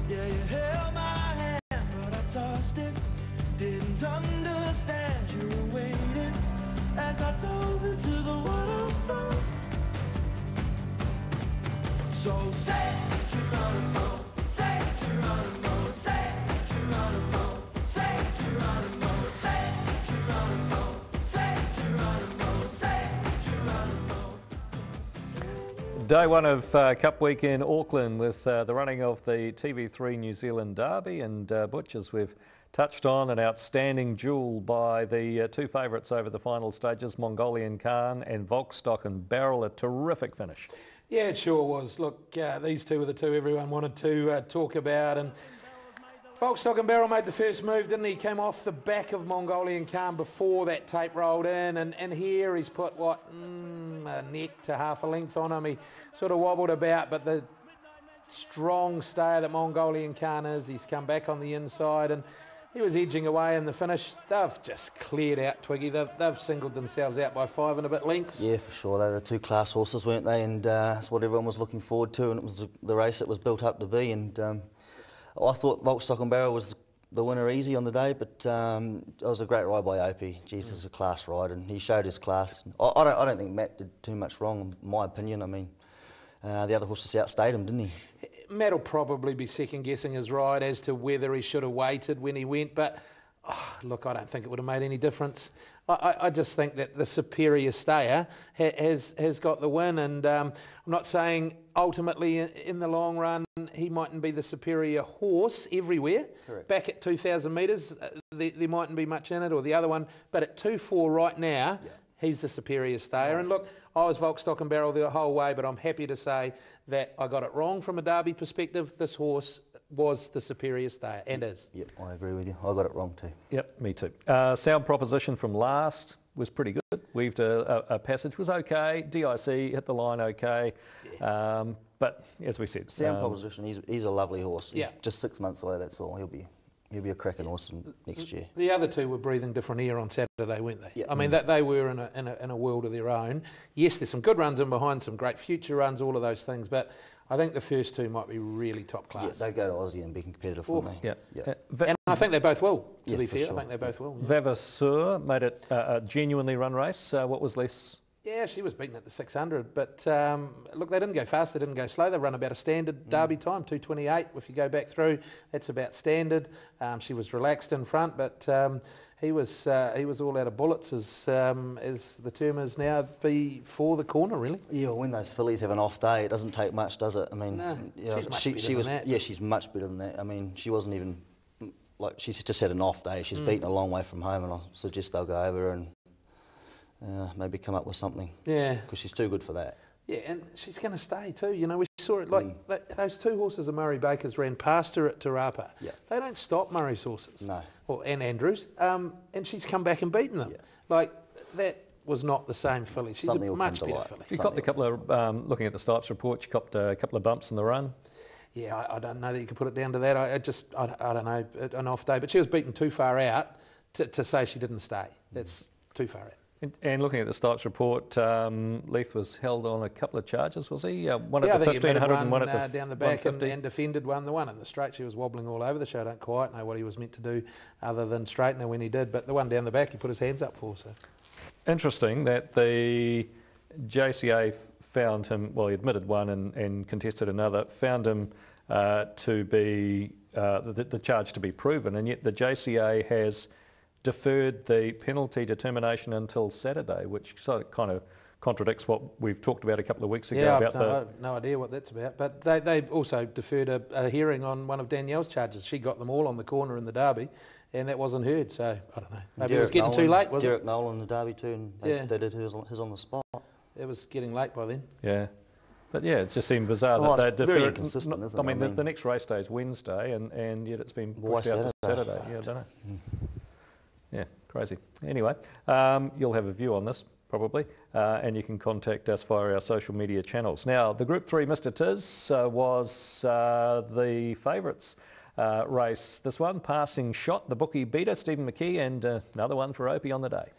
Yeah, you held my hand, but I tossed it. Didn't understand you were waiting as I dove into the waterfall. So say Geronimo, say Geronimo, say Geronimo, say Geronimo, say Geronimo, say Geronimo, say Geronimo. Day one of Cup Week in Auckland with the running of the TV3 New Zealand Derby, and Butch, as we've touched on, an outstanding duel by the two favourites over the final stages, Mongolian Khan and Volkstock and Barrel, a terrific finish. Yeah, it sure was. Look, these two were the two everyone wanted to talk about, and Volkstock and Barrel made the first move, didn't he? Came off the back of Mongolian Khan before that tape rolled in, and here he's put, what, a neck to half a length on him. He sort of wobbled about, but the strong stayer that Mongolian Khan is, he's come back on the inside, and he was edging away in the finish. They've just cleared out Twiggy. They've singled themselves out by 5 and a bit lengths. Yeah, for sure. They were the two class horses, weren't they? And that's what everyone was looking forward to, and it was the race it was built up to be. And I thought Volkstock and Barrel was the winner easy on the day, but it was a great ride by Opie. Jeez, it was a class ride, and he showed his class. I don't think Matt did too much wrong, in my opinion. I mean, the other horses outstayed him, didn't he? Matt will probably be second-guessing his ride as to whether he should have waited when he went, but look, I don't think it would have made any difference. I just think that the superior stayer has got the win, and I'm not saying ultimately in the long run he mightn't be the superior horse everywhere. Correct. Back at 2,000 metres there mightn't be much in it, or the other one, but at 2-4 right now, yeah, he's the superior stayer. Yeah. And look, I was Volkstock and Barrel the whole way, but I'm happy to say that I got it wrong from a Derby perspective. This horse was the superior stayer, and is. Yep, I agree with you. I got it wrong too. Yep, me too. Sound proposition from last was pretty good. Weaved a passage, was okay. DIC hit the line okay. Yeah. But as we said, sound proposition. He's a lovely horse. He's yeah, just 6 months away. That's all. He'll be a cracking horse next year. The other two were breathing different air on Saturday, weren't they? Yep. I mean, they were in a world of their own. Yes, there's some good runs in behind, some great future runs, all of those things, but I think the first two might be really top class. Yeah, they go to Aussie and be competitive, won't they? Yeah. Yeah. And I think they both will, to yeah, be fair. Sure. I think they both will. Yeah. Vavasseur made it a genuinely run race. What was less? Yeah, she was beaten at the 600, but look, they didn't go fast, they didn't go slow. They run about a standard Derby time, 2:28. If you go back through, that's about standard. She was relaxed in front, but he was all out of bullets, as the term is now, before the corner, really. Yeah, when those fillies have an off day, it doesn't take much, does it? I mean, no, yeah, she was that. Yeah, she's much better than that. I mean, she wasn't even like, she's just had an off day. She's beaten a long way from home, and I suggest they'll go over and maybe come up with something. Yeah, because she's too good for that. Yeah, and she's going to stay too. You know, we saw it like those two horses of Murray Baker's ran past her at Te Rapa. Yeah. They don't stop Murray's horses. No. And Andrews. And she's come back and beaten them. Yeah. Like, that was not the same filly. She's a much better filly. She copped a couple of, looking at the Stipes report, she copped a couple of bumps in the run. Yeah, I don't know that you could put it down to that. I don't know, an off day. But she was beaten too far out to say she didn't stay. That's too far out. And looking at the Stipes report, Leith was held on a couple of charges, was he? One at the 1500 and one at the down the back and defended one. The one in the straight, she was wobbling all over the show. I don't quite know what he was meant to do other than straighten her when he did. But the one down the back, he put his hands up for. So interesting that the JCA found him, well, he admitted one and contested another, found him to be, the charge to be proven, and yet the JCA has deferred the penalty determination until Saturday, which sort of kind of contradicts what we've talked about a couple of weeks ago. Yeah, about I have no idea what that's about. But they've also deferred a hearing on one of Danielle's charges. She got them all on the corner in the Derby, and that wasn't heard. So I don't know. Maybe it was getting too late, wasn't it? Derek Nolan in the Derby too, and they did his on the spot. It was getting late by then. Yeah. But yeah, it just seemed bizarre that they very inconsistent, isn't it? I mean, the next race day is Wednesday, and yet it's been pushed out to Saturday. Yeah, I don't know. Yeah, crazy. Anyway, you'll have a view on this probably, and you can contact us via our social media channels. Now, the Gr.3 Mr Tiz was the favourites race. This one, Passing Shot, the bookie beater, Stephen McKee, and another one for Opie on the day.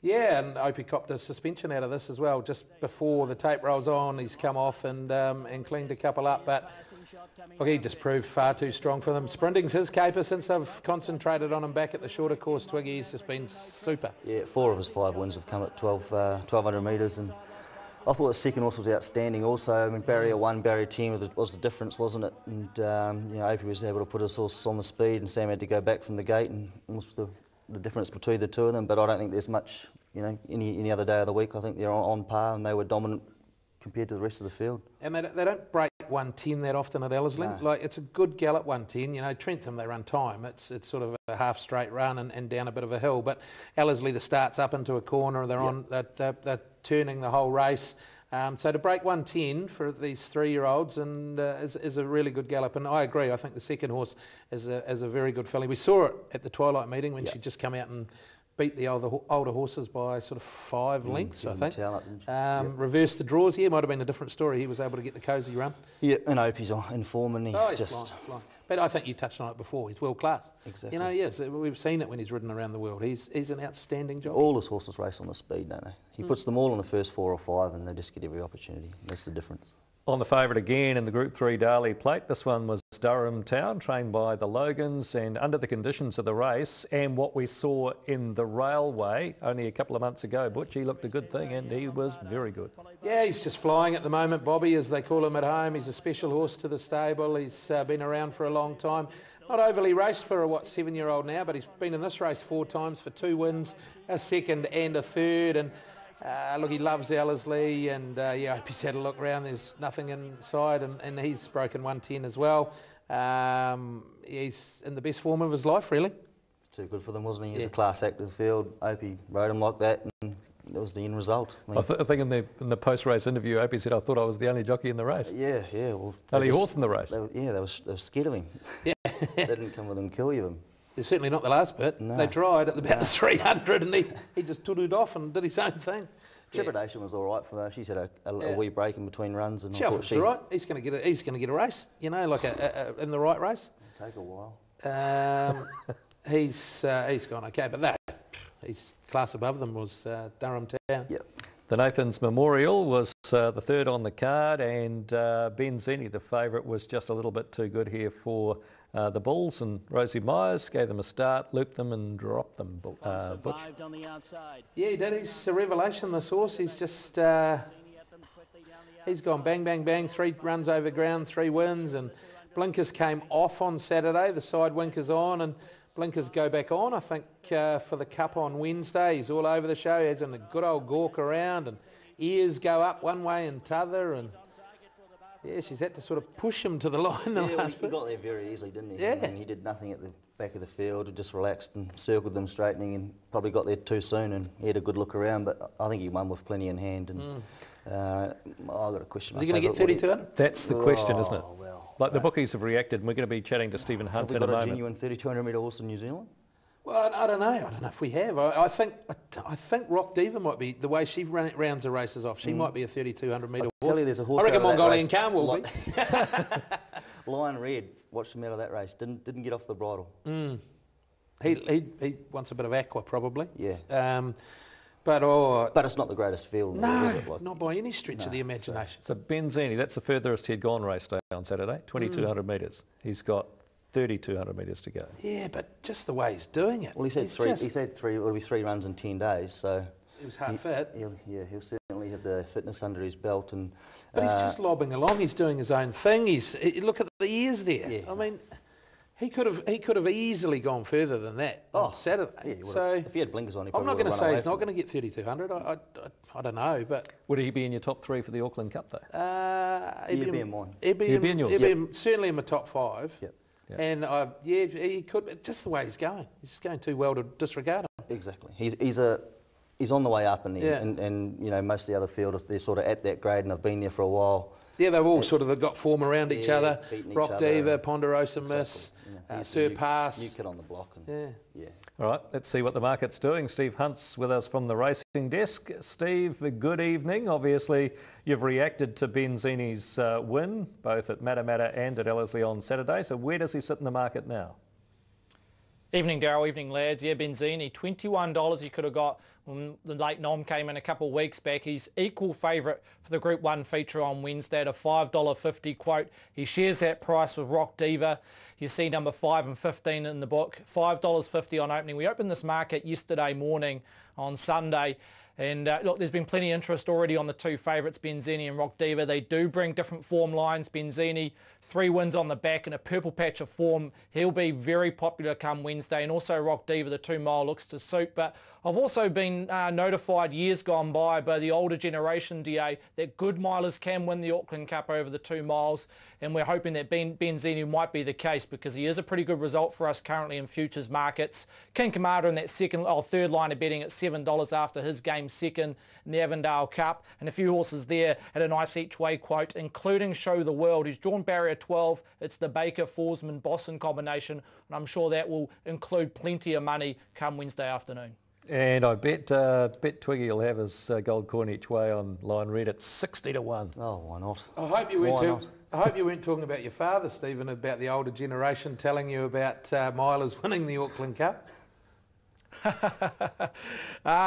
Yeah, and Opie copped a suspension out of this as well. Just before the tape rolls on, he's come off and cleaned a couple up. But look, he just proved far too strong for them. Sprinting's his caper since they've concentrated on him back at the shorter course. Twiggy, he's just been super. Yeah, 4 of his 5 wins have come at 1,200 metres, and I thought the second horse was outstanding also. I mean, barrier 1, barrier 10 was the difference, wasn't it? And you know, Opie was able to put his horse on the speed, and Sam had to go back from the gate, and was the difference between the two of them. But I don't think there's much, you know, any other day of the week. I think they're on par, and they were dominant compared to the rest of the field. And they don't break 110 that often at Ellerslie. No. Like, it's a good gallop 110. You know, Trentham, they run time. It's sort of a half straight run and down a bit of a hill. But Ellerslie, the start's up into a corner. They're turning the whole race. So to break 110 for these 3-year-olds is a really good gallop. And I agree. I think the second horse is a very good filly. We saw it at the Twilight meeting when she just come out and beat the older horses by sort of 5 lengths, I think. Reversed the draws here. Might have been a different story. He was able to get the cosy run. Yeah, and Opie's in form, and he's just flying. But I think you touched on it before. He's world class. Exactly. You know, yes, we've seen it when he's ridden around the world. He's an outstanding jockey. All his horses race on the speed, don't they? He puts them all in the first 4 or 5, and they just get every opportunity. That's the difference. On the favourite again in the Group 3 Darley Plate, this one was Durham Town, trained by the Logans, and under the conditions of the race and what we saw in the Railway only a couple of months ago, Butch, he looked a good thing, and he was very good. Yeah, he's just flying at the moment, Bobby, as they call him at home. He's a special horse to the stable. He's been around for a long time. Not overly raced for a 7-year-old now, but he's been in this race 4 times for 2 wins, a second and a third. And look, he loves Ellerslie, and yeah, I hope he's had a look around. There's nothing inside, and he's broken 110 as well. He's in the best form of his life, really. Too good for them, wasn't he? He's a class act of the field. Opie rode him like that, and that was the end result. I think in the post-race interview, Opie said, I thought I was the only jockey in the race. Yeah. Well, only horse in the race. They were scared of him. Yeah. They didn't come within kill of him. They're certainly not the last bit. No. They tried at about the 300, and he just tooted off and did his own thing. Trepidation was all right for her. She's had a wee break in between runs, and Shelford's all right. He's going to get a race. You know, like in the right race. It'll take a while. He's gone okay, but he's class above them was Durham Town. Yep. The Nathan's Memorial was the third on the card, and Benzini, the favourite, was just a little bit too good here for the Bulls, and Rosie Myers gave them a start, looped them and dropped them. Butch. On the outside. Yeah, he did. He's a revelation, this horse. He's just... he's gone bang, bang, bang, 3 runs over ground, 3 wins, and blinkers came off on Saturday, the side winkers on, and blinkers go back on, I think, for the Cup on Wednesday. He's all over the show. He has a good old gawk around, and ears go up one way and t'other, and yeah, she's had to sort of push him to the line the last bit. He got there very easily, didn't he? Yeah. I mean, he did nothing at the back of the field. He just relaxed and circled them straightening, and probably got there too soon, and he had a good look around, but I think he won with plenty in hand. And I've got a question. Is he going to get 3,200? That's the question, isn't it? Well, Like the bookies have reacted, and we're going to be chatting to Stephen Hunt in a have we got a moment. genuine 3,200 metre horse in New Zealand? Well, I don't know. I don't know if we have. I think Rock Diva might be, the way she rounds the races off, she might be a 3,200 metre horse. Tell you, there's a horse. I reckon out of that Mongolian race, Calm will be. Lion Red, watched him out of that race. Didn't get off the bridle. He wants a bit of aqua, probably. Yeah. But it's not the greatest field. no, is it? Like, not by any stretch of the imagination. So Benzini, that's the furthest he'd gone race day on Saturday, 2,200 metres. He's got 3,200 metres to go. Yeah, but just the way he's doing it. well, he said it's three. just- He said three. It'll be 3 runs in 10 days. So He was hard fit. he'll certainly have the fitness under his belt. And But he's just lobbing along. He's doing his own thing. Look at the ears there. Yeah. I mean, he could have easily gone further than that on Saturday. yeah, he would've. So if he had blinkers on, he I'm probably not going to would've say run he's away not from going to get 3,200. I don't know, but Would he be in your top 3 for the Auckland Cup though? He'd be in mine. He'd be in yours. He'd be certainly in my top 5. Yep. And he could. Just the way he's going. He's just going too well to disregard him. Exactly. He's on the way up, and you know, most of the other fielders, they're sort of at that grade, and they've been there for a while. Yeah, they've all sort of got form around each other. beating each Rock other. Diva, Ponderosa Miss, Surpass. New kid on the block. And, yeah. All right, let's see what the market's doing. Steve Hunt's with us from the racing desk. Steve, good evening. Obviously, you've reacted to Benzini's win, both at Matamata and at Ellerslie on Saturday. So where does he sit in the market now? Evening, Daryl. Evening, lads. Yeah, Benzini, $21 you could have got when the late Nom came in a couple of weeks back. He's equal favourite for the Group 1 feature on Wednesday at a $5.50 quote. He shares that price with Rock Diva. You see number 5 and 15 in the book. $5.50 on opening. We opened this market yesterday morning on Sunday. And look, there's been plenty of interest already on the two favourites, Benzini and Rock Diva. They do bring different form lines. Benzini, 3 wins on the back and a purple patch of form. He'll be very popular come Wednesday. And also Rock Diva, the 2 mile looks to suit. But I've also been notified years gone by the older generation, DA, that good milers can win the Auckland Cup over the 2 miles. And we're hoping that Benzini might be the case because he is a pretty good result for us currently in futures markets. King Commander in that third line of betting at $7 after his game second in the Avondale Cup, and a few horses there at a nice each way quote, including Show the World, who's drawn barrier 12. It's the Baker, Forsman, Boston combination, and I'm sure that will include plenty of money come Wednesday afternoon. And I bet Twiggy will have his gold coin each way on line red at 60 to 1. Oh, why not? I hope you weren't talking about your father, Stephen, about the older generation telling you about milers winning the Auckland Cup.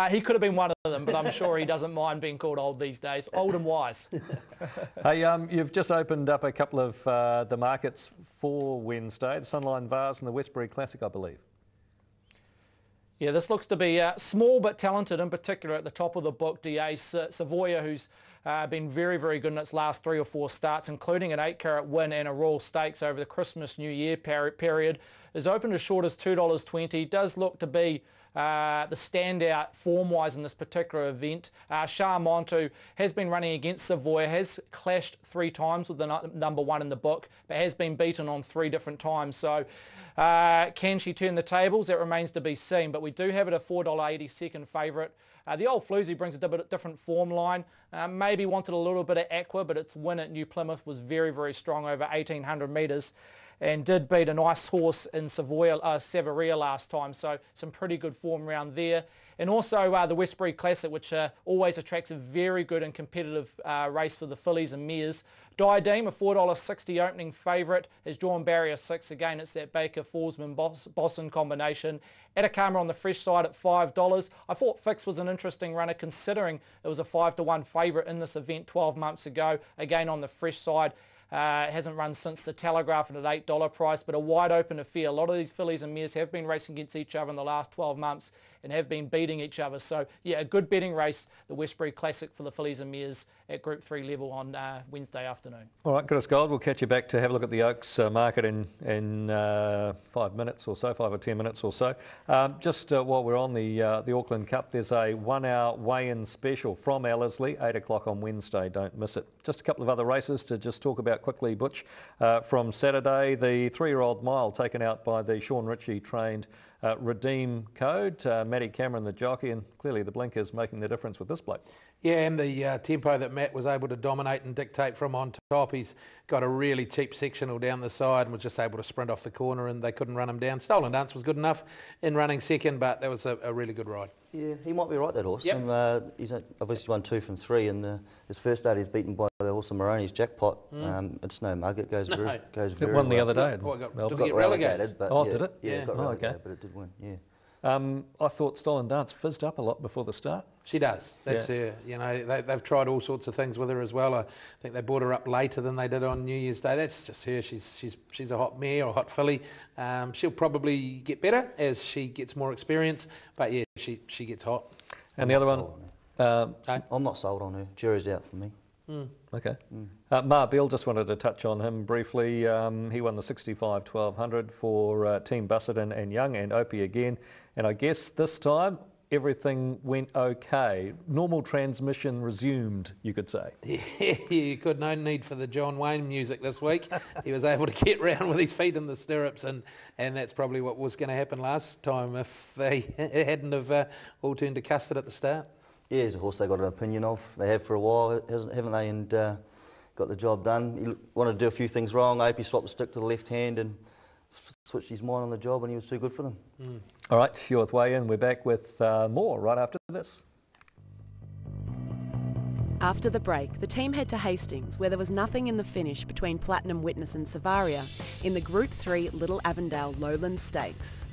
He could have been one of them, but I'm sure he doesn't mind being called old these days. Old and wise. Hey, you've just opened up a couple of the markets for Wednesday, the Sunline Vase and the Westbury Classic, I believe. Yeah, this looks to be small but talented, in particular at the top of the book, DA. Savoia, who's been very, very good in its last 3 or 4 starts, including an 8-carat win and a Royal Stakes over the Christmas New Year period, is open as short as $2.20. Does look to be the standout form-wise in this particular event. Charmontu has been running against Savoia, has clashed 3 times with the number 1 in the book, but has been beaten on 3 different times. So can she turn the tables? That remains to be seen, but we do have it a $4.80 second favourite. The old Floozy brings a bit different form line. Maybe wanted a little bit of aqua, but its win at New Plymouth was very, very strong over 1,800 metres and did beat a nice horse in Savaria last time. So some pretty good form around there. And also the Westbury Classic, which always attracts a very good and competitive race for the fillies and mares. Diademe, a $4.60 opening favourite, has drawn barrier 6. Again, it's that Baker, Forsman, Boston combination. Atacama on the fresh side at $5. I thought Fix was an interesting runner considering it was a 5 to 1 favourite in this event 12 months ago. Again, on the fresh side. Hasn't run since the Telegraph at an $8 price, but a wide open affair. A lot of these fillies and mares have been racing against each other in the last 12 months and have been beating each other. So, yeah, a good betting race, the Westbury Classic for the fillies and mares at Group 3 level on Wednesday afternoon. All right, Chris Gold, we'll catch you back to have a look at the Oaks market in 5 minutes or so, 5 or 10 minutes or so. Just while we're on the Auckland Cup, there's a 1-hour weigh-in special from Ellerslie, 8 o'clock on Wednesday. Don't miss it. Just a couple of other races to just talk about quickly, Butch. From Saturday, the 3-year-old mile taken out by the Sean Ritchie trained Redeem Code. Matty Cameron, the jockey, and clearly the blinkers making the difference with this bloke. Yeah, and the tempo that Matt was able to dominate and dictate from on top. He's got a really cheap sectional down the side and was just able to sprint off the corner and they couldn't run him down. Stolen Dance was good enough in running second, but that was a really good ride. Yeah, he might be right, that horse. Yep. He's obviously won 2 from 3, and his first start he's beaten by the horse of Maroney's Jackpot. It's no mug, it goes very It won the other day. Did it get relegated? But oh, did it? Yeah, it got relegated, but it did win, yeah. I thought Stolen Dance fizzed up a lot before the start. She does. That's her. You know, they've tried all sorts of things with her as well. I think they brought her up later than they did on New Year's Day. That's just her. She's a hot mare or a hot filly. She'll probably get better as she gets more experience. But yeah, she gets hot. And the other one. I'm not sold on her. Jury's out for me. Okay. Mar Beale, just wanted to touch on him briefly. He won the 65 1200 for Team Busserton and Young and Opie again. And I guess this time everything went okay. Normal transmission resumed, you could say. Yeah, you could. No need for the John Wayne music this week. He was able to get round with his feet in the stirrups, and that's probably what was going to happen last time if they hadn't have all turned to custard at the start. Yeah, he's a horse they got an opinion of. They have for a while, haven't they? And got the job done. He wanted to do a few things wrong. Opie swapped the stick to the left hand and switched his mind on the job, and he was too good for them. All right, you're with Weigh In. We're back with more right after this. After the break, the team head to Hastings, where there was nothing in the finish between Platinum Witness and Savaria in the Group 3 Little Avondale Lowland Stakes.